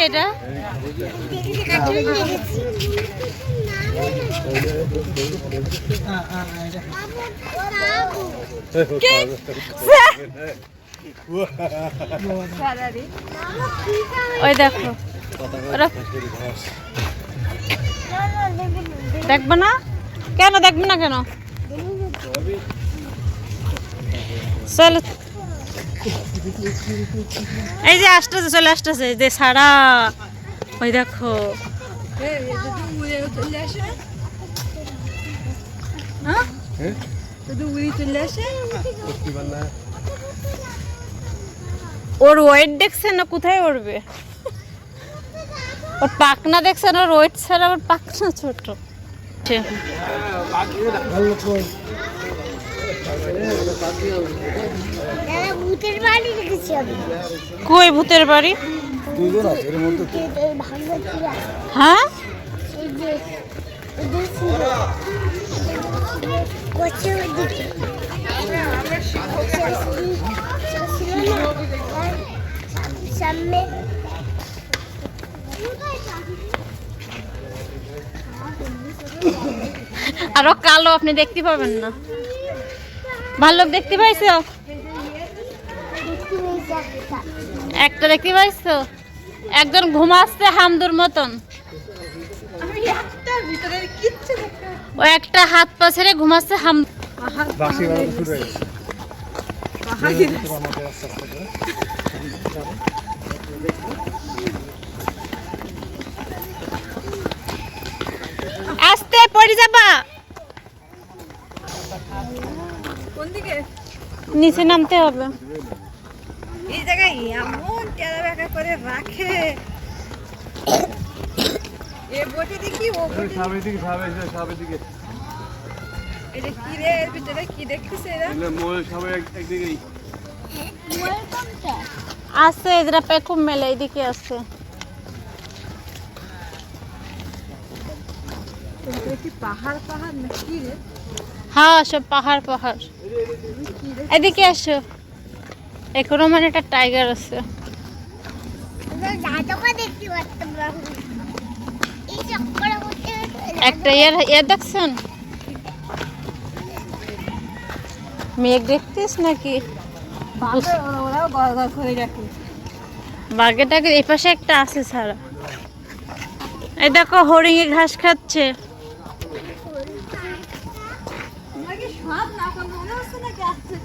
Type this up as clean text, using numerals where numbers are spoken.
এটা? ওই দেখো, দেখবো না কেন? দেখবো না কেন? চলো, এই যে আসতেছে, চলে আসতেছে যে সারা। ওই দেখো, ওর ওয়েট দেখছেন না? কোথায় উড়বে? ওর পাখনা দেখছেন? ওর ওয়েট ছাড়া ওর পাখনা ছোট। কই ভূতের বাড়ি? হ্যাঁ, আরো কালো আপনি দেখতে পাবেন না। ভাল্লুক দেখতে পাইছো? একটা দেখতে পাইছো? একজন ঘুমাচ্ছে হামদুর মতন। ও একটা হাত পা ছেড়ে ঘুমাচ্ছে হাম। আস্তে পড়ে যাবা। কোন দিকে? নিচে নামতে হবে। এই জায়গায় এমন টেরা বেঁকা করে রাখে। এ বটে দেখি, ও বটে সামনের দিকে, সামনের দিকে। এটা কি রে? এর ভিতরে কি দেখতেছে এরা? ময়ূর সবাই একদিকেই আছে, এরা পেখম মেলে এইদিকে আছে। কি পাহাড় পাহাড় না কি রে? হ্যাঁ, সব পাহাড় পাহাড়। এদিকে আসো, এখনো মানে একটা টাইগার আছে। একটা ইয়ার দেখছেন? মেঘ দেখতিস নাকি? ওরাও ঘর ঘর করে রাখে। বাঘেটাকে এই পাশে একটা আছে ছাড়া। এই দেখো, হরিণে ঘাস খাচ্ছে। সব না মনে হচ্ছে নাকি আসছে?